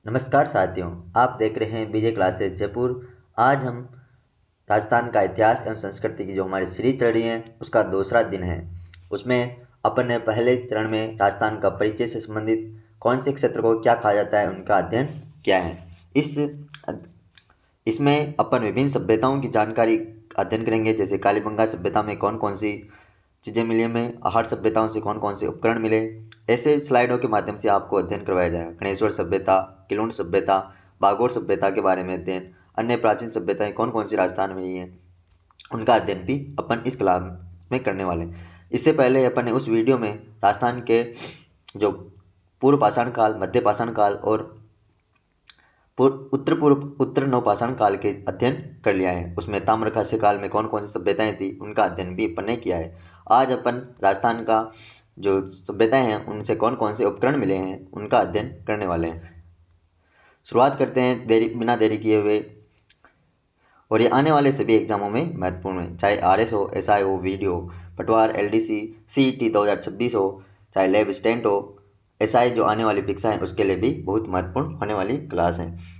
नमस्कार साथियों, आप देख रहे हैं विजय क्लासेस जयपुर। आज हम राजस्थान का इतिहास एवं संस्कृति की जो हमारी सीरीज चल रही है उसका दूसरा दिन है। उसमें अपन ने पहले चरण में राजस्थान का परिचय से संबंधित कौन से क्षेत्र को क्या कहा जाता है उनका अध्ययन किया है। इसमें अपन विभिन्न सभ्यताओं की जानकारी अध्ययन करेंगे, जैसे कालीबंगा सभ्यता में कौन कौन सी चीजें मिली, हमें आहट सभ्यताओं से कौन कौन से उपकरण मिले। ऐसे स्लाइडों के माध्यम से आपको अध्ययन करवाया जाएगा। गणेश्वर सभ्यता, किलुंड सभ्यता, बागोर सभ्यता के बारे में अध्ययन, अन्य प्राचीन सभ्यताएं कौन कौन सी राजस्थान में हुई हैं उनका अध्ययन भी अपन इस क्लास में करने वाले हैं। इससे पहले अपन ने उस वीडियो में राजस्थान के जो पूर्व पाषाण काल, मध्य पाषाण काल और उत्तर नवपाषाण काल के अध्ययन कर लिया है। उसमें ताम्रकांस्य काल में कौन कौन सी सभ्यताएं थी उनका अध्ययन भी अपन ने किया है। आज अपन राजस्थान का जो सभ्यताएं हैं उनसे कौन कौन से उपकरण मिले हैं उनका अध्ययन करने वाले हैं। शुरुआत करते हैं बिना देरी किए हुए। और ये आने वाले सभी एग्जामों में महत्वपूर्ण है, चाहे RS हो, SI हो, वीडियो, पटवार, LDC, CET 2026 हो, चाहे लैब स्टेंट हो, SI जो आने वाली परीक्षा है उसके लिए भी बहुत महत्वपूर्ण होने वाली क्लास है।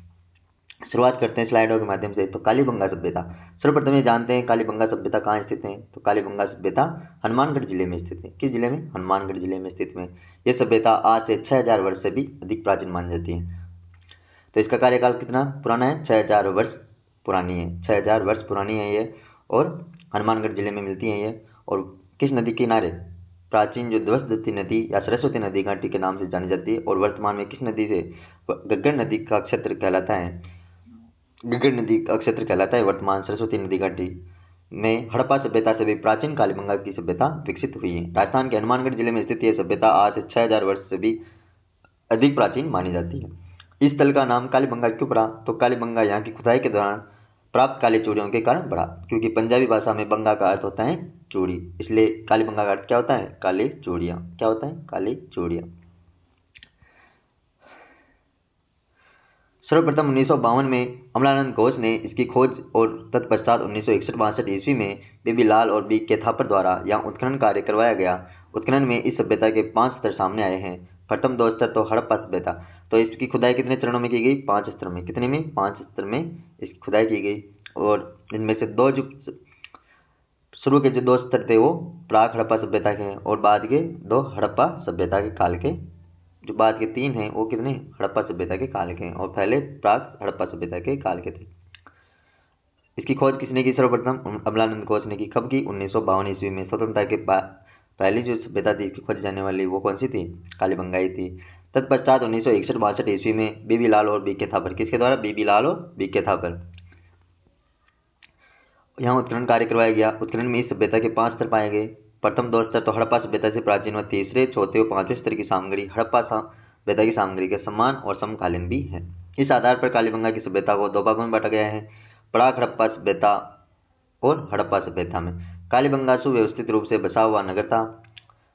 शुरुआत करते हैं स्लाइडों के माध्यम से। तो कालीबंगा सभ्यता, सर्वप्रथम ये जानते हैं कालीबंगा सभ्यता कहाँ स्थित है। तो कालीबंगा सभ्यता हनुमानगढ़ जिले में स्थित है। किस जिले में? हनुमानगढ़ जिले में स्थित में। यह सभ्यता आज से 6000 वर्ष से भी अधिक प्राचीन मानी जाती है। तो इसका कार्यकाल कितना पुराना है? 6000 वर्ष पुरानी है। 6000 वर्ष पुरानी है ये, और हनुमानगढ़ जिले में मिलती है ये। और किस नदी के किनारे? प्राचीन जो ध्वजदत्ती नदी या सरस्वती नदी घाटी के नाम से जानी जाती है। और वर्तमान में किस नदी से? गग्गर नदी का क्षेत्र कहलाता है। गग्गर नदी का क्षेत्र कहलाता है वर्तमान सरस्वती नदी घाटी में। हड़प्पा सभ्यता से भी प्राचीन कालीबंगा की सभ्यता विकसित हुई है। राजस्थान के हनुमानगढ़ जिले में स्थित यह सभ्यता आज से 6000 वर्ष से भी अधिक प्राचीन मानी जाती है। इस स्थल का नाम कालीबंगा क्यों पड़ा? तो कालीबंगा यहाँ की खुदाई के दौरान प्राप्त काली चूड़ियों के कारण पड़ा, क्योंकि पंजाबी भाषा में बंगा का अर्थ होता है चूड़ी, इसलिए कालीबंगा का अर्थ क्या होता है? काली चूड़ियाँ। क्या होता है? काली चूड़ियाँ। सर्वप्रथम 1952 में अमलानंद घोष ने इसकी खोज और तत्पश्चात 1961-62 ईस्वी में बीबी लाल और बी के थापर द्वारा यहाँ उत्खनन कार्य करवाया गया। उत्खनन में इस सभ्यता के 5 स्तर सामने आए हैं। प्रथम 2 स्तर तो हड़प्पा सभ्यता, तो इसकी खुदाई कितने चरणों में की गई? 5 स्तर में। कितने में? 5 स्तर में इसकी खुदाई की गई। और इनमें से शुरू के जो 2 स्तर थे वो प्राक हड़प्पा सभ्यता के हैं, और बाद के 2 हड़प्पा सभ्यता के काल के। जो बाद के 3 हैं वो कितने? हड़प्पा सभ्यता के काल के हैं, और पहले प्राक हड़प्पा सभ्यता के काल के थे। इसकी खोज किसने की? सर्वप्रथम अमलानंद घोष ने की। कब की? 1952 ईस्वी में। स्वतंत्रता के पहली जो सभ्यता थी खोजी जाने वाली वो कौन सी थी? कालीबंगाई थी। तत्पश्चात 1961-62 ईस्वी में बीबी लाल और बी के थापर, किसके द्वारा? बीबी लाल और बी के थापर, यहाँ उत्खनन कार्य करवाया गया। उत्खनन में इस सभ्यता के 5 स्तर पाए गए। प्रथम 2 स्तर तो हड़प्पा सभ्यता से प्राचीन व तीसरे, चौथे और 5वें स्तर की सामग्री हड़प्पा सभ्यता की सामग्री के समान और समकालीन भी है। इस आधार पर कालीबंगा की सभ्यता को 2 भागों में बांटा गया है, प्राक हड़प्पा सभ्यता और हड़प्पा सभ्यता में। कालीबंगा सुव्यवस्थित रूप से बसा हुआ नगर था।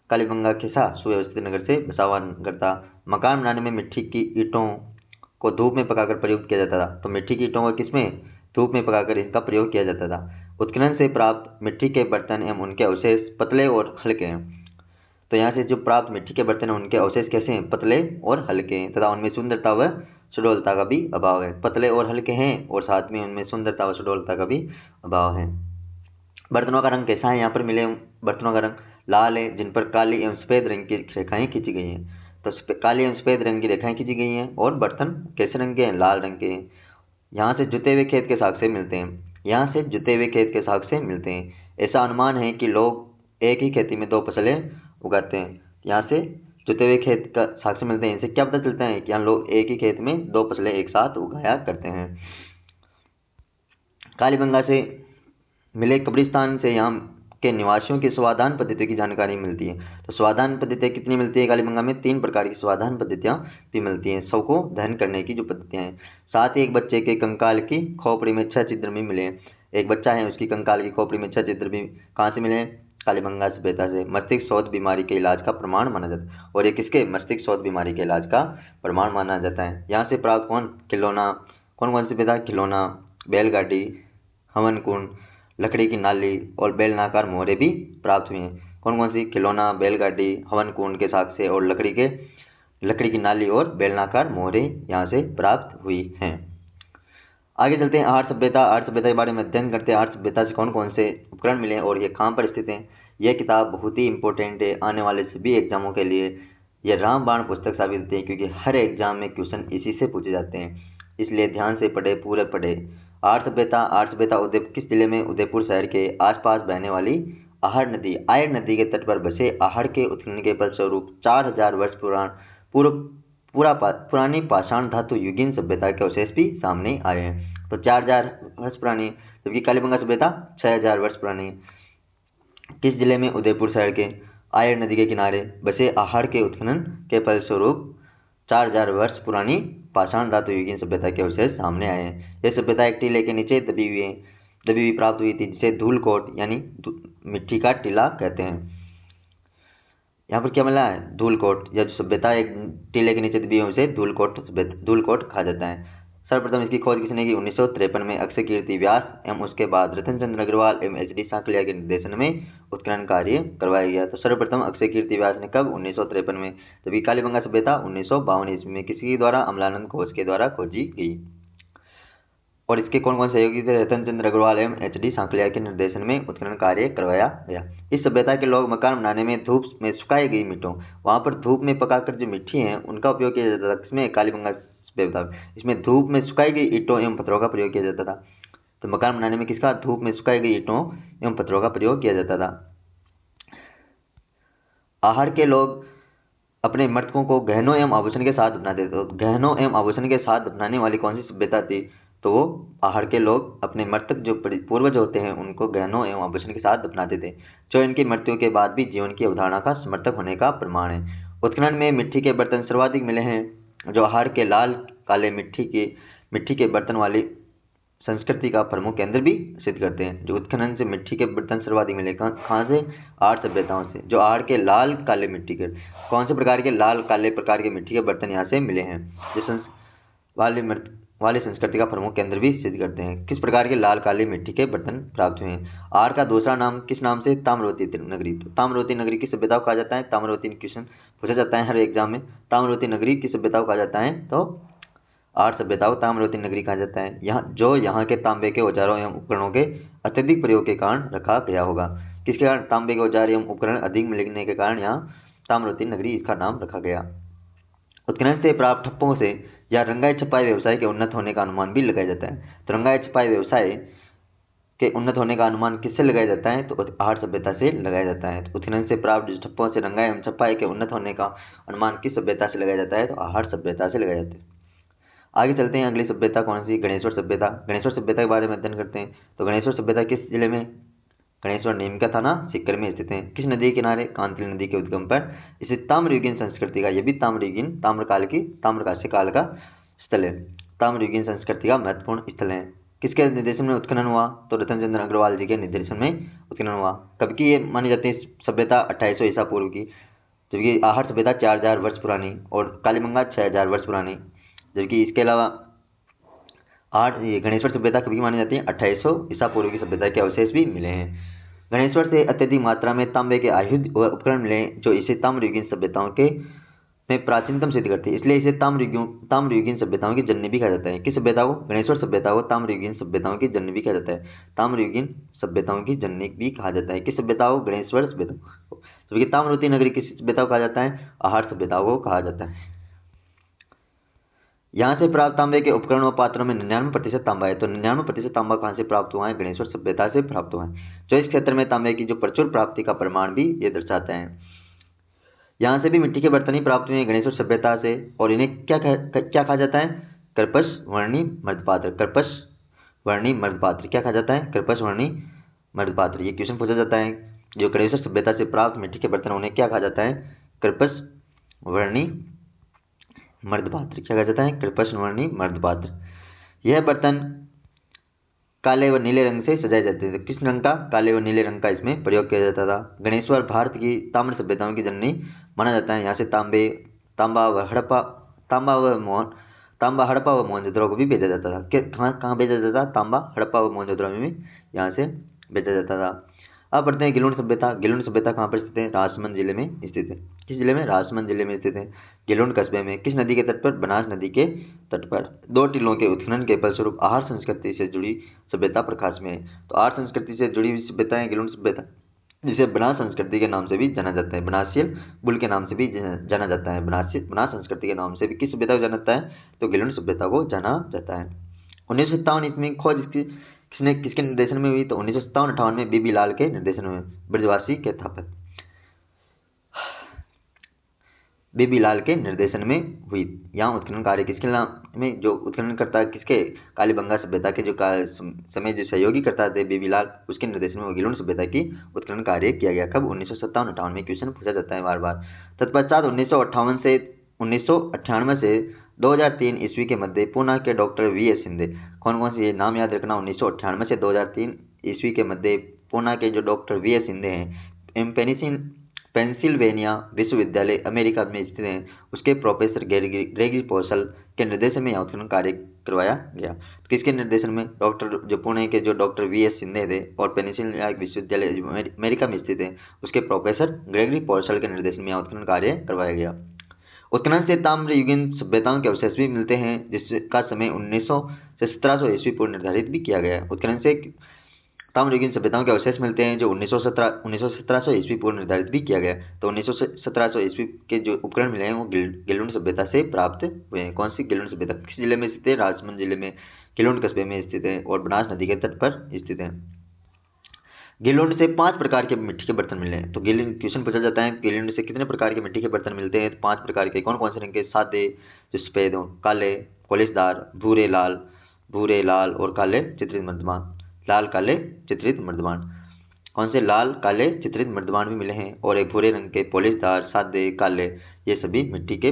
कालीबंगा कैसा? सुव्यवस्थित नगर से बसा हुआ नगर था। मकान बनाने में मिट्टी की ईंटों को धूप में पकाकर प्रयोग किया जाता था। तो मिट्टी की ईंटों को किसमें? धूप में पकाकर इनका प्रयोग किया जाता था। उत्खनन से प्राप्त मिट्टी के बर्तन एवं उनके अवशेष पतले और हल्के हैं। तो यहाँ से जो प्राप्त मिट्टी के बर्तन हैं उनके अवशेष कैसे हैं? पतले और हल्के हैं, तथा उनमें सुंदरता व सुडौलता का भी अभाव है। पतले और हल्के हैं और साथ में उनमें सुंदरता व सुडौलता का भी अभाव है। बर्तनों का रंग कैसा है? यहाँ पर मिले बर्तनों का रंग लाल है, जिन पर काली एवं सफेद रंग की रेखाएं खींची गई हैं। तो काली एवं सफेद रंग की रेखाएं खींची गई हैं। और बर्तन कैसे रंग के हैं? लाल रंग के हैं। यहाँ से जुते हुए खेत के साग से मिलते हैं। यहाँ से जुते हुए खेत के साग से मिलते हैं। ऐसा अनुमान है कि लोग एक ही खेती में 2 फसलें उगाते हैं। यहाँ से जुते हुए खेत का साग से मिलते हैं। इनसे क्या पता चलता है कि यहाँ लोग एक ही खेत में 2 फसलें एक साथ उगाया करते हैं। कालीबंगा से मिले कब्रिस्तान से यहाँ के निवासियों की स्वाधान पद्धति की जानकारी मिलती है। तो स्वाधान पद्धतियाँ कितनी मिलती है कालीबंगा में? 3 प्रकार की स्वाधान पद्धतियाँ भी मिलती हैं, शव को दहन करने की जो पद्धतियाँ हैं। साथ ही एक बच्चे के कंकाल की खोपड़ी में 6 छिद्र भी मिले हैं। एक बच्चा है उसकी कंकाल की खोपड़ी में 6 छिद्र भी कहाँ से मिले हैं? कालीबंगा सभ्यता से। मस्तिष्क शोथ बीमारी के इलाज का प्रमाण माना जाता है। और ये किसके? मस्तिष्क शोथ बीमारी के इलाज का प्रमाण माना जाता है। यहाँ से प्राप्त खिलौना, कौन कौन सी सभ्यता? खिलौना, बैलगाड़ी, हवन कुंड, लकड़ी की नाली और बेलनाकार मोहरे भी प्राप्त हुए हैं। कौन कौन सी? खिलौना, बैलगाड़ी, हवन कुंड के साग से और लकड़ी के लकड़ी की नाली और बेलनाकार मोहरें यहाँ से प्राप्त हुई हैं। आगे चलते हैं आर्य सभ्यता। आर्य सभ्यता के बारे में अध्ययन करते हैं। आर्य सभ्यता से कौन कौन से उपकरण मिले हैं और ये कहाँ पर स्थित हैं। यह किताब बहुत ही इंपॉर्टेंट है आने वाले सभी एग्जामों के लिए। यह रामबाण पुस्तक साबित होती है क्योंकि हर एग्जाम में क्वेश्चन इसी से पूछे जाते हैं, इसलिए ध्यान से पढ़े, पूरे पढ़े। आर्य सभ्यता किस जिले में? उदयपुर शहर के आसपास बहने वाली आहड़ नदी के तट पर बसे आहड़ के उत्खनन के फलस्वरूप 4000 वर्ष पुरानी पाषाण धातु युगीन सभ्यता के अवशेष भी सामने आए हैं। तो 4000 वर्ष पुरानी, जबकि कालीबंगा सभ्यता 6000 वर्ष पुरानी। किस जिले में? उदयपुर शहर के आयर नदी के किनारे बसे आहड़ के उत्खनन के फलस्वरूप 4000 वर्ष पुरानी पाषाण धातु युगीन सभ्यता के अवशेष सामने आए हैं। यह सभ्यता एक टीले के नीचे दबी हुई प्राप्त हुई थी, जिसे धूलकोट यानी मिट्टी का टीला कहते हैं। यहाँ पर क्या मिला है? धूलकोट। यह जो सभ्यता एक टीले के नीचे दबी है उसे धूलकोट कहा जाता है। सर्वप्रथम इसकी खोज किसने की? 1953 में अक्षय कीर्ति व्यास एवं उसके बाद रतन चंद्र अग्रवाल एवं HD सांकलिया के निर्देशन में उत्खनन कार्य करवाया गया। तो सर्वप्रथम अक्षय कीर्ति व्यास ने कब? 1953 में। जबकि कालीबंगा सभ्यता 1952 ईस्वी में किसी द्वारा? अमलानंद घोष के द्वारा खोजी गई। और इसके कौन कौन सहयोगी थे? रतन चंद्र अग्रवाल एवं HD सांकलिया के निर्देशन में उत्खनन कार्य करवाया गया। इस सभ्यता के लोग मकान बनाने में धूप में सुखाई गई मिट्टों, वहां पर धूप में पकाकर जो मिट्टी है उनका उपयोग किया जाता था। इसमें कालीबंगा सभ्यता, इसमें धूप में सुखाई गई ईंटों एवं पत्थरों का प्रयोग किया जाता था। तो मकान बनाने में किसका? धूप में सुखाई गई ईंटों एवं पत्थरों का प्रयोग किया जाता था। आहड़ के लोग अपने मृतकों को गहनों एवं आभूषण के साथ दफनाते थे। गहनों एवं आभूषण के साथ दफनाने वाली कौन सी सभ्यता थी? तो वो आहड़ के लोग अपने मृतक जो पूर्वज होते हैं उनको गहनों एवं आभूषण के साथ दफनाते थे, जो इनकी मृत्यु के बाद भी जीवन की अवधारणा का समर्थक होने का प्रमाण है। उत्खनन में मिट्टी के बर्तन सर्वाधिक मिले हैं, जो आहड़ के लाल काले मिट्टी के बर्तन वाली संस्कृति का प्रमुख केंद्र भी सिद्ध करते हैं। जो उत्खनन से मिट्टी के बर्तन सर्वाधिक मिले कहाँ से? आर्य सभ्यताओं से। जो आहड़ के लाल काले मिट्टी के कौन से प्रकार के? लाल काले प्रकार के मिट्टी के बर्तन यहाँ से मिले हैं, जो वाली संस्कृति का प्रमुख केंद्र भी सिद्ध करते हैं। किस प्रकार के लाल काले मिट्टी के बर्तन प्राप्त हुए हैं? आहड़ का दूसरा नाम किस नाम से? ताम्रवती नगरी। तो ताम्रवती नगरी किस सभ्यता को कहा जाता है? ताम्रवती क्वेश्चन पूछा जाता है हर एग्जाम में। ताम्रवती नगरी किस सभ्यता को कहा जाता है? तो आर्य सभ्यता को ताम्रवती नगरी कहा जाता है। यहाँ के तांबे के औजारों एवं उपकरणों के अत्यधिक प्रयोग के कारण रखा गया होगा। किसके कारण? तांबे के औजार एवं उपकरण अधिक मिलने के कारण यहाँ ताम्रवती नगरी इसका नाम रखा गया। उत्खनन से प्राप्त ठप्पों से या रंगाई छपाई व्यवसाय के उन्नत होने का अनुमान भी लगाया जाता है। तो रंगाई छपाई व्यवसाय के उन्नत होने का अनुमान किससे लगाया जाता है? तो आहड़ सभ्यता से लगाया जाता है। तो उत्खनन से प्राप्त ठप्पों से रंगाई एवं छपाई के उन्नत होने का अनुमान किस सभ्यता से लगाया जाता है? तो आहड़ सभ्यता से लगाया जाता है। आगे चलते हैं, अगली सभ्यता कौन सी? गणेश्वर सभ्यता। गणेश्वर सभ्यता के बारे में अध्ययन करते हैं। तो गणेश्वर सभ्यता किस जिले में? गणेश्वर नीमका थाना सीकर में स्थित है। किस नदी के किनारे? कांतली नदी के उद्गम पर। इसे ताम्रयुगीन संस्कृति का, यह भी ताम्रकास्य काल का स्थल है। ताम्रयुगीन संस्कृति का महत्वपूर्ण स्थल है। किसके निर्देशन में उत्खनन हुआ? तो रतन चंद्र अग्रवाल जी के निर्देशन में उत्खनन हुआ। कब की ये मानी जाती है सभ्यता? 2800 ईसा पूर्व की। जबकि आहड़ सभ्यता 4000 वर्ष पुरानी और कालीबंगा 6000 वर्ष पुरानी। जबकि इसके अलावा गणेश्वर सभ्यता कभी मानी जाती है? 2800 ईसा पूर्व की सभ्यता के अवशेष भी मिले हैं। गणेश्वर से अत्यधिक मात्रा में तांबे के आयुध व उपकरण मिले, जो इसे ताम्रयुगीन सभ्यताओं के में प्राचीनतम सिद्ध करती है। इसलिए इसे ताम्रयुगीन सभ्यताओं की जननी भी कहा जाता है। किस सभ्यता को? गणेश्वर सभ्यता को ताम्रयुगीन सभ्यताओं की जननी भी कहा जाता है। ताम्रयुगीन सभ्यताओं की जननी भी कहा जाता है। किस सभ्यता को? गणेश्वर सभ्यता को। जबकि ताम्रवती नगरी किस सभ्यता को कहा जाता है? आहड़ सभ्यता को कहा जाता है। यहाँ से प्राप्त तांबे के उपकरण व पात्रों में 99% तांबा है। तो 99% तांबा कहाँ से प्राप्त हुआ है? गणेश्वर सभ्यता से प्राप्त हुआ है, जो इस क्षेत्र में तांबे की जो प्रचुर प्राप्ति का प्रमाण भी ये दर्शाता है। यहाँ से भी मिट्टी के बर्तन ही प्राप्त हुए हैं गणेश्वर सभ्यता से, और इन्हें क्या कहा जाता है? कर्पश वर्णी मृदपात्र। कर्पश वर्णी मृदपात्र क्या कहा जाता है? कर्पश वर्णी मृदपात्र। ये क्वेश्चन पूछा जाता है, जो गणेश्वर सभ्यता से प्राप्त मिट्टी के बर्तन उन्हें क्या कहा जाता है? कर्पश वर्णी मर्दपात्र। क्या कहा जाता है? कृपश वर्णी मर्दपात्र। यह बर्तन काले व नीले रंग से सजाए जाते थे। किस रंग का? काले व नीले रंग का इसमें प्रयोग किया जाता था। गणेश्वर भारत की ताम्र सभ्यताओं की जननी माना जाता है। यहाँ से तांबा हड़प्पा व मोहनजोदड़ो को भी भेजा जाता था। कहाँ भेजा जाता था? तांबा हड़प्पा व मोहनजोदड़ो में यहाँ से भेजा जाता था। अब बढ़ते हैं गिलोन सभ्यता। गिलोन सभ्यता कहाँ पर स्थित है? राजसमंद जिले में स्थित है। किस जिले में? राजसमंद जिले में स्थित है। गिलोन कस्बे में। किस नदी के तट पर? बनास नदी के तट पर। दो टीलों के उत्खनन के फलस्वरूप आहार संस्कृति से जुड़ी सभ्यता प्रकाश में है। तो आहार संस्कृति से जुड़ी हुई सभ्यता है गिलोन सभ्यता, जिसे बनास संस्कृति के नाम से भी जाना जाता है। बनासियल बुल के नाम से भी जाना जाता है। बनास संस्कृति के नाम से भी किस सभ्यता को जाना जाता है? तो गिलोन सभ्यता को जाना जाता है। 1957 ईस्वी में खोज किसके निर्देशन में हुई? तो 1957-58 में बीबी लाल के निर्देशन में, ब्रजवासी के स्थापक बीबी लाल के निर्देशन में हुई। यहाँ उत्खनन कार्य किसके नाम में, जो उत्खनन करता किसके? कालीबंगा सभ्यता के जो समय जो सहयोगी करता थे बीबी लाल, उसके निर्देशन में गिलोन सभ्यता की उत्खनन कार्य किया गया। कब? 1957-58 में। क्वेश्चन पूछा जाता है बार बार। तत्पश्चात 1998 से 2003 ईस्वी के मध्य पूना के डॉक्टर VS शिंदे, कौन कौन से? ये नाम याद रखना। 1998 से 2003 ईस्वी के मध्य पूना के जो डॉक्टर VS शिंदे हैं, पेंसिल्वेनिया विश्वविद्यालय अमेरिका में स्थित हैं, उसके प्रोफेसर ग्रेगरी पोसल के निर्देशन में यह उत्खनन कार्य करवाया गया। तो किसके निर्देशन में? जो पुणे के जो डॉक्टर VS शिंदे थे और पेंसिल्वेनिया विश्वविद्यालय जो अमेरिका में स्थित है, उसके प्रोफेसर ग्रेगरी पोसल के निर्देशन में यह उत्खनन कार्य करवाया गया। उत्खनन से ताम्रयुगीन सभ्यताओं के अवशेष भी मिलते हैं, जिसका समय 1900 से 1700 ईस्वी पूर्व निर्धारित भी किया गया है। उत्खनन से ताम्रयुगीन सभ्यताओं के अवशेष मिलते हैं जो 1917 ईस्वी पूर्व निर्धारित भी किया गया। तो 1917 ईस्वी के जो उपकरण मिले हैं वो गिलोन सभ्यता से प्राप्त हुए हैं। कौन सी गिलोन सभ्यता? किस जिले में स्थित है? राजसमंद जिले में, गिलोन कस्बे में स्थित है और बनास नदी के तट पर स्थित है। गिलोन से 5 प्रकार के मिट्टी के बर्तन मिले हैं। तो क्वेश्चन पूछा जाता है गिलोन से कितने प्रकार के मिट्टी के बर्तन मिलते हैं? तो 5 प्रकार के। कौन कौन से रंग के? सादे, जो सफेद हो, काले, पॉलिशदार, भूरे लाल और काले चित्रित मर्दमान। लाल काले चित्रित मर्दमान। कौन से? लाल काले चित्रित मर्दमान भी मिले हैं और एक भूरे रंग के पॉलिशदार, सादे, काले, ये सभी मिट्टी के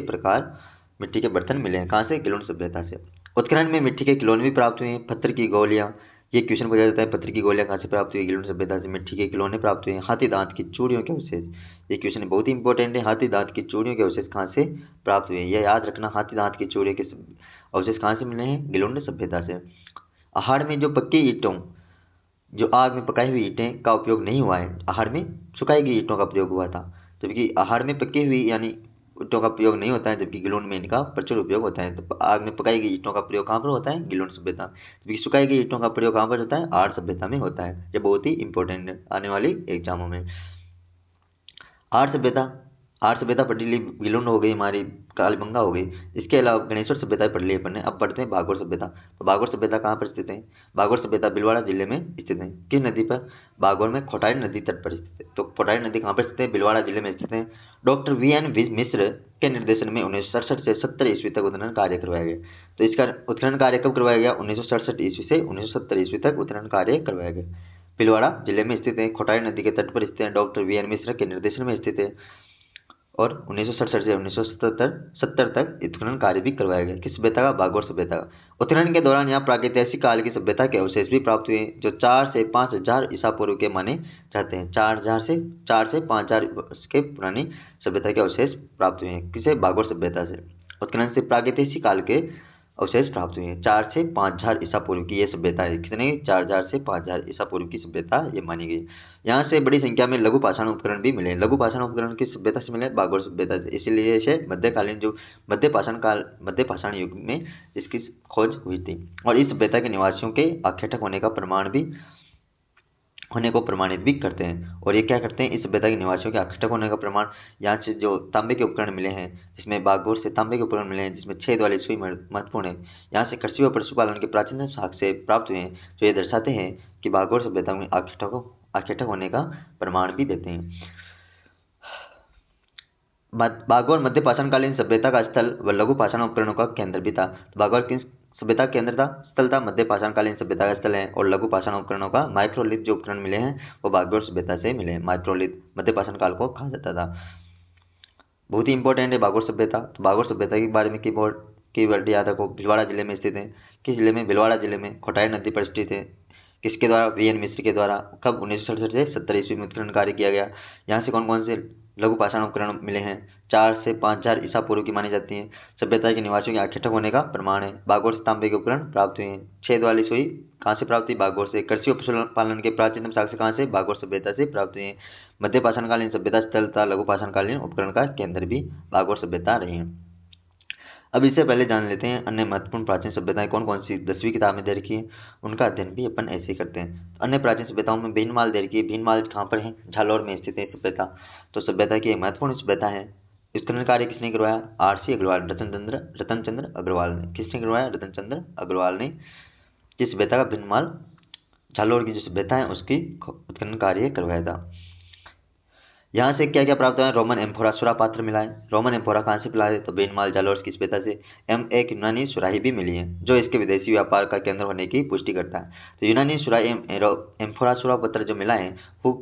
बर्तन मिले हैं। कहाँ से? गिलोन सभ्यता से। उत्खनन में मिट्टी के खिलौने भी प्राप्त हुए हैं। पत्थर की गोलियां, ये क्वेश्चन पूछा जाता है, पत्थर की गोलियां कहाँ से प्राप्त हुई? गिलोन सभ्यता से। मिट्टी के खिलौने प्राप्त हुए हैं। हाथी दांत की चूड़ियों के अवशेष, ये क्वेश्चन बहुत ही इंपॉर्टेंट है। हाथी दांत की चूड़ियों के अवशेष कहाँ से प्राप्त हुए? यह याद रखना, हाथी दांत की चूड़ियों के अवशेष कहाँ से मिले हैं? गिलोन सभ्यता से। आहार में जो पक्की ईंटों, जो आग में पकाई हुई ईंटें का उपयोग नहीं हुआ है, आहार में सुखाई गई ईंटों का प्रयोग हुआ था, जबकि आहार में पकी हुई यानी ईंटों का प्रयोग नहीं होता है, जबकि गिलोन में इनका प्रचुर उपयोग होता है। तो आग में पकाई गई ईंटों का प्रयोग कहाँ पर होता है? गिलोन सभ्यता। जबकि सुखाई गई ईंटों का प्रयोग कहाँ पर होता है? आहार सभ्यता में होता है। ये बहुत ही इंपॉर्टेंट है आने वाली एग्जामों में। आहार सभ्यता पढ़ ली, गिलोन हो गई, हमारी कालीबंगा हो गई। इसके अलावा गणेश्वर सभ्यता पढ़ ली अपन ने। अब पढ़ते हैं भागोर सभ्यता। तो भागोर सभ्यता कहाँ पर स्थित है? भागोर सभ्यता भीलवाड़ा जिले में स्थित है। किस नदी पर? भागोर में खोटाई नदी तट पर स्थित है। तो खोटाई नदी कहाँ पर स्थित है? भीलवाड़ा जिले में स्थित है। डॉक्टर VN मिश्र के निर्देशन में 1967 से 70 ईस्वी तक उत्खनन कार्य करवाया गया। तो इसका उत्खनन कार्य कब करवाया गया? 1967 ईस्वी से 1970 ईस्वी तक उत्खनन कार्य करवाया गया। भीलवाड़ा जिले में स्थित है, खोटाई नदी के तट पर स्थित है, डॉक्टर VN मिश्र के निर्देशन में स्थित है और 1967 से 1970 तक उत्खनन कार्य भी करवाया गया। किस सभ्यता का? भागोर सभ्यता का। उत्खनन के दौरान यहाँ प्रागैतिहासिक काल की सभ्यता के अवशेष भी प्राप्त हुए, जो 4 से 5000 ईसा पूर्व के माने जाते हैं। 4 से 5000 वर्ष के पुरानी सभ्यता के अवशेष प्राप्त हुए हैं। किसे? भागोर सभ्यता से। उत्खनन से प्रागैतिहासिक काल के अवशेष प्राप्त हुए हैं। 4 से 5000 ईसा पूर्व की ये सभ्यता है। कितने? 4000 से 5000 ईसा पूर्व की सभ्यता ये मानी गई। यहाँ से बड़ी संख्या में लघु पाषाण उपकरण भी मिले। लघु पाषाण उपकरण किस सभ्यता से मिले? भागोर सभ्यता से। इसीलिए इसे मध्यकालीन जो मध्य पाषाण युग में इसकी खोज हुई थी और इस सभ्यता के निवासियों के आख्याटक होने को प्रमाणित भी करते हैं। और ये क्या करते हैं? इस सभ्यता के निवासियों के आख्याटक होने का प्रमाण यहाँ से जो तांबे के उपकरण मिले हैं, जिसमें भागोर से तांबे के उपकरण मिले हैं, जिसमें छेद वाली सुई महत्वपूर्ण है। यहाँ से कृषि व पशुपालन के प्राचीन साक्ष्य प्राप्त हुए हैं, जो ये दर्शाते हैं कि भागोर सभ्यता में आख्याटक होने का प्रमाण भी देते हैं। भागोर मध्य पाषाणकालीन सभ्यता का स्थल व लघु पाषाण उपकरणों का केंद्र भी था। भागोर किस सभ्यता का केंद्र था? स्थल था, मध्य पाषाणकालीन सभ्यता का स्थल है। और लघु पाषाण उपकरणों का माइक्रोलिथ जो उपकरण मिले हैं वो भागोर सभ्यता से मिले हैं। माइक्रोलिथ मध्य पाषाण काल को कहा जाता था। बहुत ही इंपॉर्टेंट है भागोर सभ्यता। तो भागोर सभ्यता के बारे में कीवर्ड याद रखो। भीलवाड़ा जिले में स्थित है। किस जिले में? भीलवाड़ा जिले में। खोटाई नदी पर स्थित है। किसके द्वारा? वी.एन. मिश्र के द्वारा। कब? 1967 से 70 ईस्वी में उत्खनन कार्य किया गया। यहाँ से कौन कौन से लघु पाषाण उपकरण मिले हैं? 4 से 5000 ईसा पूर्व की मानी जाती है। सभ्यता के निवासियों के आखेटक होने का प्रमाण है। बागोर से तांबे के उपकरण प्राप्त हुए हैं। छेद वाली सुई कहाँ से प्राप्त हुई? बागोर से। कृषि और पशुपालन के प्राचीनतम साक्ष्य कहाँ से? बागोर सभ्यता से प्राप्त हुए हैं। मध्य पाषाणकालीन सभ्यता स्थल तथा लघु पाषाणकालीन उपकरण का केंद्र भी बागोर सभ्यता रही है। अब इससे पहले जान लेते हैं अन्य महत्वपूर्ण प्राचीन सभ्यताएं कौन कौन सी 10वीं किताब में दे रखी है, उनका अध्ययन भी अपन ऐसे ही करते हैं। अन्य प्राचीन सभ्यताओं में भीनमाल दे रखी है। भीनमाल कहाँ पर है? झालोर में स्थित है सभ्यता। तो सभ्यता की एक महत्वपूर्ण सभ्यता है। उत्खनन कार्य किसने करवाया? R.C. अग्रवाल, रतन चंद्र अग्रवाल ने। किसने करवाया? रतन चंद्र अग्रवाल ने। किस सभ्यता का? भीनमाल झालोर की जो सभ्यता है उसकी उत्खनन कार्य करवाया था। यहाँ से क्या क्या प्राप्त हुआ? रोमन एम्फोरा सुरा पात्र मिला है। रोमन एम्फोरा कहाँ से मिला है? तो भीनमाल जालोर की सभ्यता से। एक यूनानी सुराही भी मिली है जो इसके विदेशी व्यापार का केंद्र होने की पुष्टि करता है। तो यूनानी सुराही एम्फोरा सुरा पत्र जो मिला है वो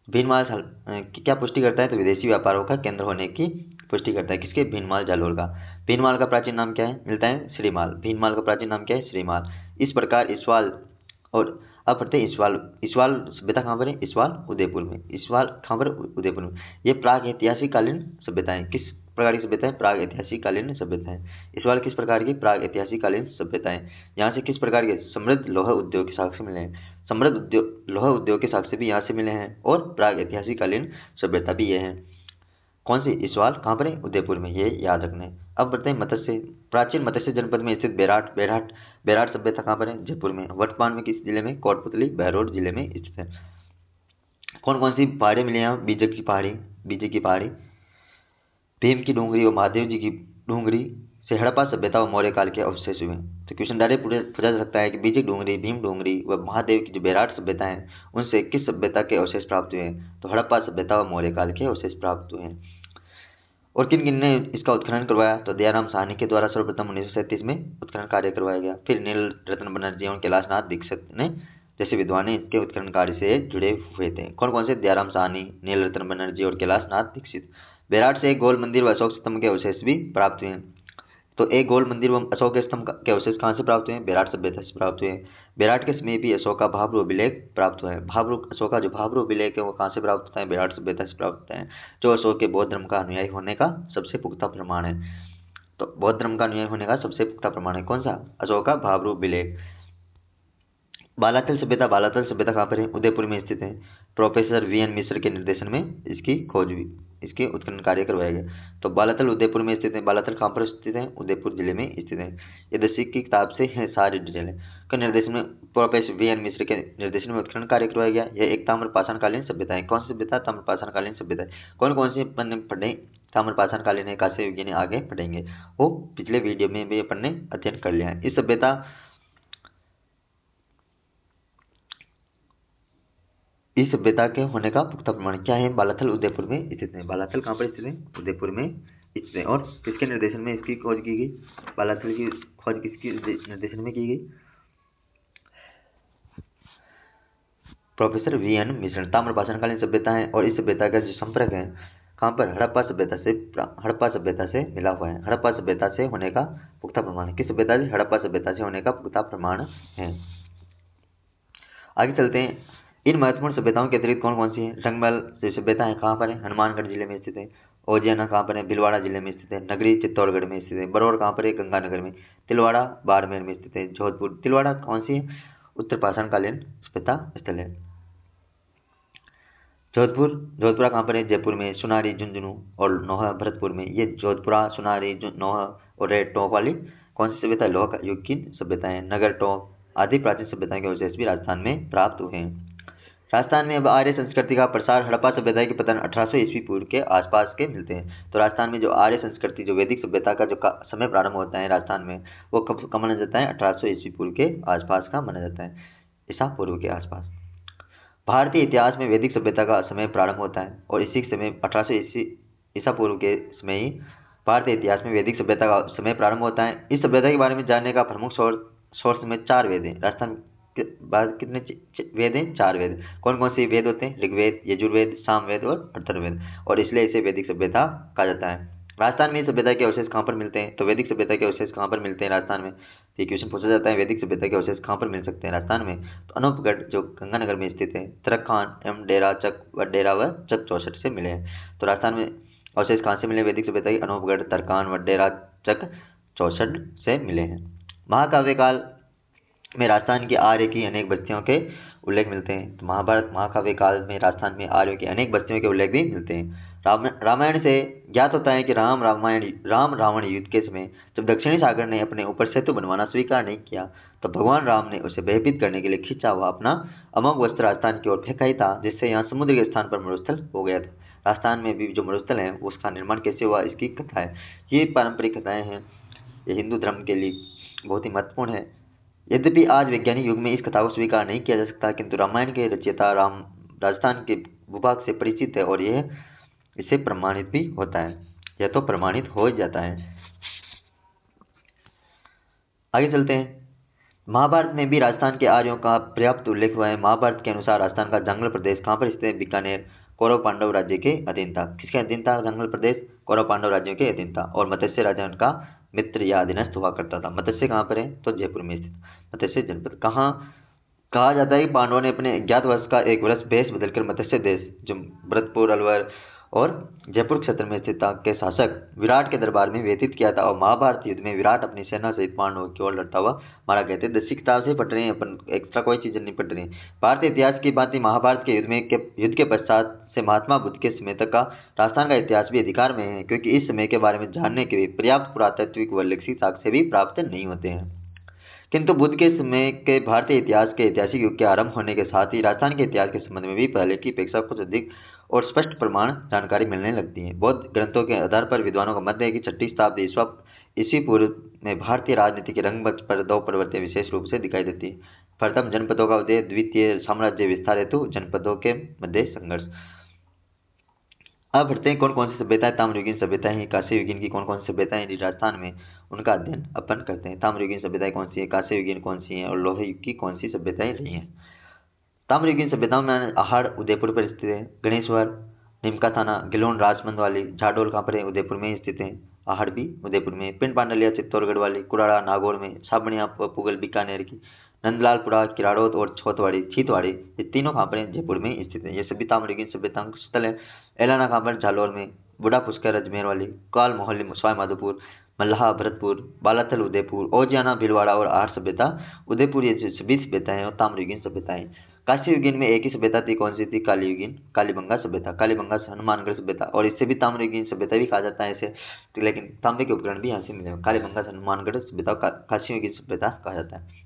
भीनमाल की क्या पुष्टि करता है? तो विदेशी व्यापारों का केंद्र होने की पुष्टि करता है। किसके? भीनमाल जालोर का। भीनमाल का प्राचीन नाम क्या है? मिलता है श्रीमाल। भीनमाल का प्राचीन नाम क्या है? श्रीमाल। इस प्रकार इसवाल और अब पढ़ते हैं इसवाल। इसवाल सभ्यता कहाँ पर है? इसवाल उदयपुर में। इसवाल कहाँ पर? उदयपुर में। ये प्राग ऐतिहासिक कालीन सभ्यताएं। किस प्रकार की सभ्यता है? प्राग ऐतिहासिक कालीन सभ्यताएं। इसवाल किस प्रकार की? प्राग ऐतिहासिक कालीन सभ्यताएं। यहाँ से किस प्रकार के? समृद्ध लोह उद्योग के साक्ष्य मिले हैं। समृद्ध लोह उद्योग के साक्ष्य भी यहाँ से मिले हैं और प्राग ऐतिहासिक कालीन सभ्यता भी ये है। कौन सी? इसवाल कहाँ पर है? उदयपुर में। ये याद रखने। अब बढ़ते हैं मत्स्य। प्राचीन मत्स्य जनपद में स्थित बेराट सभ्यता कहाँ पर है? जयपुर में। वर्तमान में किस जिले में? कोटपुतली बहरोड जिले में स्थित है। कौन कौन सी पहाड़ी मिली यहाँ? बीजक की पहाड़ी, भीम की डूंगरी और महादेव जी की डूंगरी से हड़प्पा सभ्यता और मौर्य काल के अवशेष हुए। तो क्वेश्चन डायरेक्ट पूछा जा सकता है कि बीजक डूंगरी, भीम डूंगरी व महादेव की जो बेराट सभ्यता है उनसे किस सभ्यता के अवशेष प्राप्त हुए हैं? तो हड़प्पा सभ्यता और मौर्य काल के अवशेष प्राप्त हुए हैं। और किन किन ने इसका उत्खनन करवाया? तो दयाराम साहनी के द्वारा सर्वप्रथम 1937 में उत्खनन कार्य करवाया गया। फिर नील रत्न बनर्जी और कैलाशनाथ दीक्षित ने जैसे विद्वान इसके उत्खनन कार्य से जुड़े हुए थे। कौन कौन से? दयाराम साहनी, नील रत्न बनर्जी और कैलाशनाथ दीक्षित। बेराट से एक गोल मंदिर व अशोक स्तंभ के अवशेष भी प्राप्त हुए हैं। तो एक गोल मंदिर व अशोक स्तंभ के अवशेष कहाँ से प्राप्त हुए? बेराट सभ्यता से प्राप्त हुए। बेराट के समय भी अशोक का भाब्रू अभिलेख प्राप्त हुआ है। अशोक का जो भाब्रू अभिलेख है वो कहाँ से प्राप्त होता है? बेराट सभ्यता से प्राप्त होता है, जो अशोक के बौद्ध धर्म का अनुयायी होने का सबसे पुख्ता प्रमाण है। तो बौद्ध धर्म का अनुयायी होने का सबसे पुख्ता प्रमाण है कौन सा? अशोक का भाब्रू अभिलेख। बालातल सभ्यता कहाँ पर है? उदयपुर में स्थित है। Professor VN. मिश्र के निर्देशन में इसके उत्खनन कार्य करवाया गया। तो बालातल उदयपुर में स्थित है। बालातल कहाँ पर स्थित है? उदयपुर जिले में स्थित है। ये 10वीं की किताब से है सारी डिटेल के निर्देशन में प्रोफेसर वी.एन. मिश्र के निर्देशन में उत्खनन कार्य करवाया गया। यह एक ताम्रपाषाणकालीन सभ्यता है। कौन सी सभ्यता? ताम्रपाषाणकालीन सभ्यता है। कौन कौन सी अपन पढ़े? ताम्रपाषाणकालीन है, कांस्य युगीन आगे पढ़ेंगे। वो पिछले वीडियो में भी अपन ने अध्ययन कर लिया है। इस सभ्यता के होने का पुख्ता प्रमाण क्या है? बालाथल उदयपुर में स्थित है। बालाथल कहाँ पर स्थित है? उदयपुर में स्थित है। और किसके निर्देशन में इसकी खोज की गई? बालाथल की खोज किसके निर्देशन में की गई? Professor VN. मिश्र। ताम्रपाषाणकालीन सभ्यता है और इस सभ्यता का जो संपर्क है कहाँ पर? हड़प्पा सभ्यता से मिला हुआ है। हड़प्पा सभ्यता से होने का पुख्ता प्रमाण है। किस सभ्यता से? हड़प्पा सभ्यता से होने का पुख्ता प्रमाण है। आगे चलते हैं। इन महत्वपूर्ण सभ्यताओं के अतिरिक्त कौन कौन सी है? रंगमहल जो सभ्यता है कहाँ पर है? हनुमानगढ़ जिले में स्थित है। ओजियाना कहाँ पर है? भीलवाड़ा जिले में स्थित है। नगरी चित्तौड़गढ़ में स्थित है। बरौर कहाँ पर है? गंगानगर में। तिलवाड़ा बाड़मेर में स्थित है। जोधपुर। तिलवाड़ा कौन सी है? उत्तर पाषाणकालीन सभ्यता स्थल है। जोधपुरा कहाँ पर है? जयपुर में। सुनारी, झुंझुनू और नौहा भरतपुर में। ये जोधपुरा, सुनारी, नौहा और रेड टोंक वाली कौन सी सभ्यता? लोह युग की सभ्यता है। नगर टोंक आदि प्राचीन सभ्यताओं के अवशेष भी राजस्थान में प्राप्त हुए हैं। राजस्थान में अब आर्य संस्कृति का प्रसार हड़प्पा सभ्यता के पतन 1800 ईस्वी पूर्व के आसपास के मिलते हैं। तो राजस्थान में जो आर्य संस्कृति, जो वैदिक सभ्यता का जो समय प्रारंभ होता है राजस्थान में, वो कब माना जाता है? 1800 ईस्वी पूर्व के आसपास का माना जाता है, ईसा पूर्व के आसपास। भारतीय इतिहास में वैदिक सभ्यता का समय प्रारंभ होता है और इसी समय 1800 ईसा पूर्व के समय ही भारतीय इतिहास में वैदिक सभ्यता का समय प्रारंभ होता है। इस सभ्यता के बारे में जानने का प्रमुख सोर्स में 4 वेद हैं। राजस्थान के बाद कितने वेद हैं? 4 वेद। कौन कौन से वेद होते हैं? ऋग्वेद, यजुर्वेद, सामवेद और अथर्ववेद। और इसलिए इसे वैदिक सभ्यता कहा जाता है। राजस्थान में सभ्यता के अवशेष कहाँ पर मिलते हैं? तो वैदिक सभ्यता के अवशेष कहाँ पर मिलते हैं राजस्थान में? तो ये क्वेश्चन पूछा जाता है, वैदिक सभ्यता के अवशेष कहाँ पर मिल सकते हैं राजस्थान में? तो अनूपगढ़ जो गंगानगर में स्थित है, तरखान एवं डेरा व चक चौसठ से मिले हैं। तो राजस्थान में अवशेष कहाँ से मिले वैदिक सभ्यता के? अनूपगढ़, तरखान व डेरा चक चौसठ से मिले हैं। महाकाव्य काल में राजस्थान के आर्य की अनेक बस्तियों के उल्लेख मिलते हैं। तो महाभारत महाकाव्य काल में राजस्थान में आर्यों की अनेक बस्तियों के उल्लेख भी मिलते हैं। रामायण से ज्ञात होता है कि राम रावण युद्ध के समय जब दक्षिणी सागर ने अपने ऊपर सेतु बनवाना स्वीकार नहीं किया, तो भगवान राम ने उसे भयभीत करने के लिए खींचा हुआ अपना अमोघ वस्त्र राजस्थान की ओर फेंका ही था, जिससे यहाँ समुद्र के स्थान पर मरुस्थल हो गया था। राजस्थान में भी जो मरुस्थल है उसका निर्माण कैसे हुआ, इसकी कथा है। ये पारंपरिक कथाएं हैं, ये हिंदू धर्म के लिए बहुत ही महत्वपूर्ण है। यद्यपि आज वैज्ञानिक युग में इस कथा को स्वीकार नहीं किया जा सकता, किंतु रामायण के रचयिता राम राजस्थान के भूभाग से परिचित है और यह इससे प्रमाणित भी होता है। यह तो प्रमाणित हो जाता है। आगे चलते हैं। महाभारत में भी राजस्थान के आर्यों का पर्याप्त उल्लेख हुआ है। महाभारत के अनुसार राजस्थान का जंगल प्रदेश कहाँ पर स्थित है? बीकानेर कौरव पांडव राज्य के अधीन था। किसके अधीन था जंगल प्रदेश? कौरव पांडव राज्यों के अधीन था। और मत्स्य राजा उनका मित्र या अधीनस्थ हुआ करता था। मत्स्य कहाँ पर है? तो जयपुर में स्थित मत्स्य जनपद। कहाँ कहा जाता है कि पांडवों ने अपने अज्ञातवास का एक वर्ष भेष बदलकर मत्स्य देश, जो भरतपुर, अलवर और जयपुर क्षेत्र में स्थित था, के शासक विराट के दरबार में व्यतीत किया था। और महाभारत युद्ध में विराट अपनी सेना सहित पांडवों की ओर लड़ता हुआ मारा गया था। 10वीं किताब से पढ़ रहे हैं अपन, एक्स्ट्रा कोई चीज नहीं पढ़ रहे हैं। भारतीय इतिहास की बात महाभारत के युद्ध के पश्चात से महात्मा बुद्ध के समय तक का राजस्थान का इतिहास भी अधिकार में है, क्योंकि इस समय के बारे में जानने के लिए पर्याप्त पुरातात्विक व लिखित साक्ष्य भी प्राप्त नहीं होते हैं। किंतु बुद्ध के समय के भारतीय इतिहास के ऐतिहासिक युग के आरंभ होने के साथ ही राजस्थान के इतिहास के संबंध में भी पहले की अपेक्षा कुछ अधिक और स्पष्ट प्रमाण जानकारी मिलने लगती है। बौद्ध ग्रंथों के आधार पर विद्वानों का मत है कि 6वीं शताब्दी ईस्वी पूर्व में भारतीय राजनीति के रंगमंच पर दो प्रवृत्तियां विशेष रूप से दिखाई देती है। प्रथम जनपदों का उदय, द्वितीय साम्राज्य विस्तार हेतु जनपदों के मध्य संघर्ष। अब बढ़ते हैं कौन कौन सी सभ्यताएं ताम्रयुगीन सभ्यताएं हैं, कांस्य युगीन की कौन कौन सी सभ्यताएं हैं राजस्थान में, उनका अध्ययन अपन करते हैं। ताम्रयुगीन सभ्यताएं कौन सी है, कांस्य युगीन कौन सी है और लोह युग की कौन सी सभ्यताएं रही हैं। ताम्रयुगीन सभ्यताओं में आहड़ उदयपुर पर स्थित है, गणेश्वर, निमका थाना, गिलोन, राजमंद वाली, झाडोल कहाँ पर है? उदयपुर में स्थित है। आहड़ भी उदयपुर में। पिंड पांडलिया चित्तौड़गढ़ वाली, कुराड़ा नागौर में, साबणिया पुगल बीकानेर की, नंदलालपुरा, किराड़ोत और छीतवाड़ी ये तीनों कहाँ पर हैं? जयपुर में स्थित है। ये सभी ताम्रयुगीन सभ्यताओं के स्थल है। एलाना कहाँ पर? जालौर में। बूढ़ा पुष्कर अजमेर वाली, काल मोहल्ले सवाई माधोपुर, मल्लाह भरतपुर, बालाथल उदयपुर, ओजियाना भीलवाड़ा और आहड़ सभ्यता उदयपुर, ये जो सभी सभ्यताएं और ताम्रयुगीन सभ्यताएं। कांस्य युगीन में एक ही सभ्यता थी, कौन सी थी? कालीयुगीन, कालीबंगा सभ्यता, कालीबंगा हनुमानगढ़ सभ्यता, और इससे भी ताम्रयुगीन सभ्यता भी कहा जाता है इसे, तो लेकिन तांबे के उपकरण भी यहाँ से मिले। कालीबंगा हनुमानगढ़ सभ्यता कांस्य युगीन सभ्यता कहा जाता है।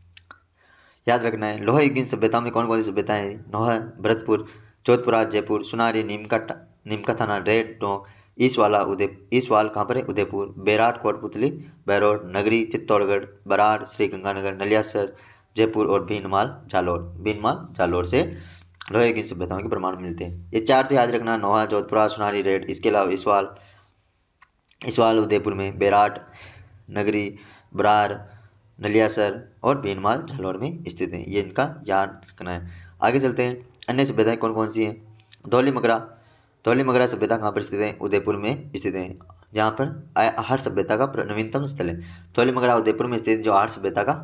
याद रखना है। लोह युगीन सभ्यता में कौन कौन सी सभ्यताएं हैं? नोह, भरतपुर, जोधपुरा, जयपुर, सुनारी, नीमका थाना, रेड टोंक, ईसवाल कहाँ पर है? उदयपुर, बेराट, कोटपुतली, बैरोड, नगरी, चित्तौड़गढ़, बराड़, श्री गंगानगर, नलियासर, जयपुर और भीनमाल जालोर से लोहे की सभ्यताओं के प्रमाण मिलते हैं। ये चार तो याद रखना, नोहा, जोधपुरा, सुनारी, रेड। इसके अलावा ईसवाल उदयपुर में, बेराट, नगरी, बराड़, नलियासर और भीनमाल जालोर में स्थित है। ये इनका याद रखना है। आगे चलते हैं। अन्य सभ्यताएं कौन कौन सी हैं? धौली मगरा सभ्यता कहाँ पर स्थित है? उदयपुर में स्थित है। जहाँ पर आहड़ सभ्यता का नवीनतम स्थल है। धौली मगरा उदयपुर में स्थित जो आहड़ सभ्यता का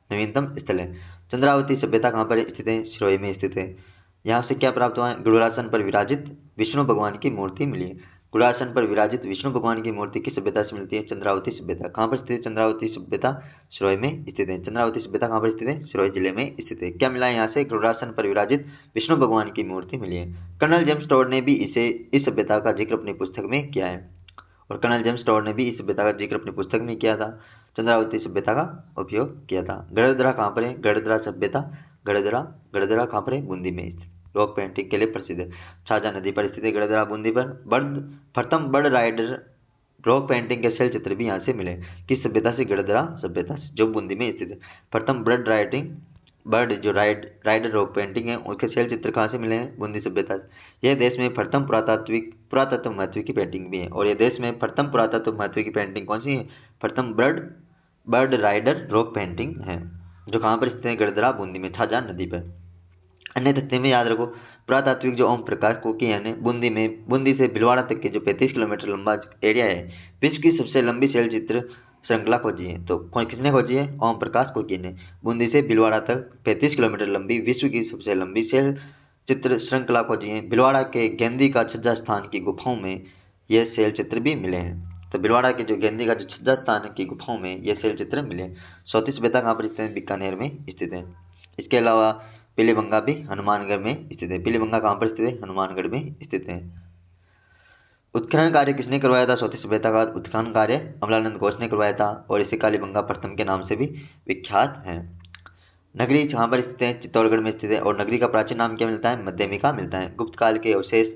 नवीनतम स्थल है। चंद्रावती सभ्यता कहाँ पर स्थित है? सिरोही में स्थित है। यहाँ से क्या प्राप्त हुआ है? गरुड़ासन पर विराजित विष्णु भगवान की मूर्ति मिली है। गरुड़ासन पर विराजित विष्णु भगवान की मूर्ति किस सभ्यता से मिलती है? चंद्रावती सभ्यता। कहाँ पर स्थित है चंद्रावती सभ्यता? सिरोही में स्थित है। चंद्रावती सभ्यता कहाँ पर स्थित है? सिरोही जिले में स्थित है। क्या मिला है यहाँ से? गरुड़ासन पर विराजित विष्णु भगवान की मूर्ति मिली है। कर्नल जेम्स टॉड ने भी इस सभ्यता का जिक्र अपनी पुस्तक में किया है। और कर्नल जेम्स टॉड ने भी इस सभ्यता का जिक्र अपनी पुस्तक में किया था। चंद्रावती सभ्यता का उपयोग किया था। गड़दरा कहाँ पर है? गड़दरा सभ्यता, गड़दरा कहाँ पर है? बूंदी में स्थित, रॉक पेंटिंग के लिए प्रसिद्ध है। छाजा नदी पर स्थित है गड़दरा, बूंदी पर। प्रथम बर्ड राइडर रॉक पेंटिंग के शैल चित्र भी यहाँ से मिले। किस सभ्यता से? गड़दरा सभ्यता से, जो बूंदी में स्थित है। प्रथम बर्ड जो राइडर रॉक पेंटिंग है उसके शैल चित्र कहाँ से मिले हैं? बूंदी सभ्यता से। यह देश में प्रथम पुरातत्व महत्व की पेंटिंग भी है। और यह देश में प्रथम पुरातत्व महत्व की पेंटिंग कौन सी है? प्रथम बर्ड राइडर रॉक पेंटिंग है, जो कहाँ पर स्थित है? गड़दरा, बूंदी में, छाजा नदी पर। अन्य तथ्य में याद रखो, पुरातात्विक जो ओम प्रकाश कोकी है बूंदी से भीलवाड़ा तक के जो 35 किलोमीटर लंबा एरिया है, विश्व की सबसे लंबी शैल चित्र श्रृंखला खोजी है। तो किसने खोजी है? ओम प्रकाश कोकी ने। बूंदी से भीलवाड़ा तक 35 किलोमीटर लंबी विश्व की सबसे लंबी शैल चित्र श्रृंखला खोजी है। भीलवाड़ा के गेंदी का छज्जा स्थान की गुफाओं में ये शैल चित्र भी मिले हैं। तो भीलवाड़ा के जो गेंदी का जो छज्जा स्थान की गुफाओं में ये शैल चित्र मिले हैं। चौथी सभ्यता कहाँ पर स्थित है? बीकानेर में स्थित है। इसके अलावा पीलीबंगा भी हनुमानगढ़ में स्थित है। पीलीबंगा कहाँ पर स्थित है? हनुमानगढ़ में स्थित है। उत्खनन कार्य किसने करवाया था? चौथी सभ्यता का उत्खनन कार्य अमलानंद घोष ने करवाया था और इसे कालीबंगा प्रथम के नाम से भी विख्यात है। नगरी कहाँ पर स्थित है? चित्तौड़गढ़ में स्थित है। और नगरी का प्राचीन नाम क्या मिलता है? मध्यमिका मिलता है। गुप्त काल के अवशेष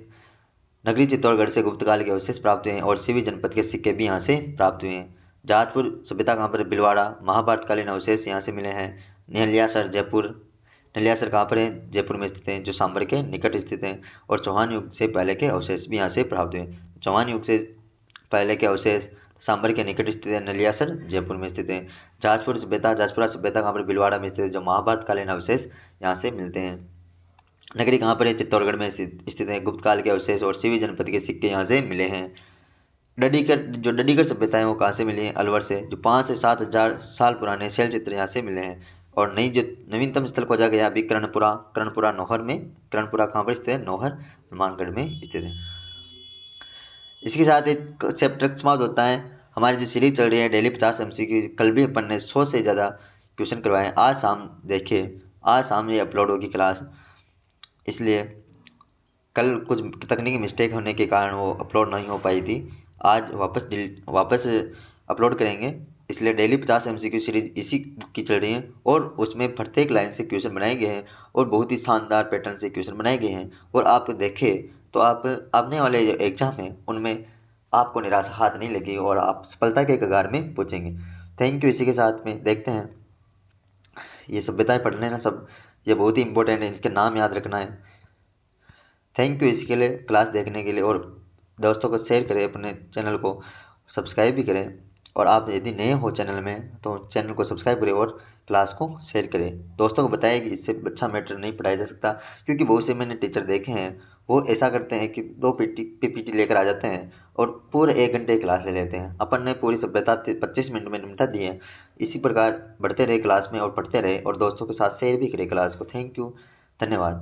नगरी चित्तौड़गढ़ से गुप्त काल के अवशेष प्राप्त हुए हैं और सीवी जनपद के सिक्के भी यहाँ से प्राप्त हुए हैं। जहाजपुर सभ्यता कहाँ पर? भीलवाड़ा। महाभारतकालीन अवशेष यहाँ से मिले हैं। नलियासर जयपुर। नलियासर कहाँ पर है? जयपुर में स्थित है, जो सांबर के निकट स्थित है। और चौहान युग से पहले के अवशेष भी यहाँ से प्राप्त हुए। चौहान युग से पहले के अवशेष सांबर के निकट स्थित है। नलियासर जयपुर में स्थित है। जहाजपुर सभ्यता जाजपुरा सभ्यता कहाँ पर? भीलवाड़ा में स्थित है, जो महाभारतकालीन अवशेष यहाँ से मिलते हैं। नगरी कहाँ पर है? चित्तौड़गढ़ में स्थित है। गुप्त काल के अवशेष और सीवी जनपद के सिक्के यहाँ से मिले हैं। डडीगढ़ सभ्यता है वो कहाँ से मिली है? अलवर से, जो 5 से 7 हजार साल पुराने शैल चित्र यहाँ से मिले हैं। और नवीनतम स्थल खोजा गया अभी कर्णपुरा नौहर में। कर्णपुरा कहाँ पर स्थित है? नौहर हनुमानगढ़ में स्थित है। इसके साथ एक चैप्टर समाप्त होता है। हमारी जो सीरीज चल रही है डेली 50 MCQ, कल भी अपन ने 100 से ज़्यादा क्वेश्चन करवाए। आज शाम ये अपलोड होगी क्लास, इसलिए कल कुछ तकनीकी मिस्टेक होने के कारण वो अपलोड नहीं हो पाई थी। आज वापस अपलोड करेंगे, इसलिए डेली 50 MCQ सीरीज इसी की चल रही है और उसमें प्रत्येक लाइन से क्वेश्चन बनाए गए हैं और बहुत ही शानदार पैटर्न से क्वेश्चन बनाए गए हैं। और आप देखें तो आप आने वाले जो एग्जाम हैं उनमें आपको निराशा हाथ नहीं लगी और आप सफलता के कगार में पहुँचेंगे। Thank you. इसी के साथ में देखते हैं, ये सभ्यताएं पढ़ने ना सब, ये बहुत ही इंपॉर्टेंट है, इसके नाम याद रखना है। थैंक यू इसके लिए, क्लास देखने के लिए। और दोस्तों को शेयर करें, अपने चैनल को सब्सक्राइब भी करें। और आप यदि नए हो चैनल में तो चैनल को सब्सक्राइब करें और क्लास को शेयर करें। दोस्तों को बताएं कि इससे अच्छा मैटर नहीं पढ़ाया जा सकता, क्योंकि बहुत से मैंने टीचर देखे हैं वो ऐसा करते हैं कि 2 PPT लेकर आ जाते हैं और पूरे 1 घंटे क्लास ले लेते हैं। अपन ने पूरी सभ्यता 25 मिनट में निपटा दी है। इसी प्रकार बढ़ते रहे क्लास में और पढ़ते रहे और दोस्तों के साथ शेयर भी करें क्लास को। थैंक यू, धन्यवाद।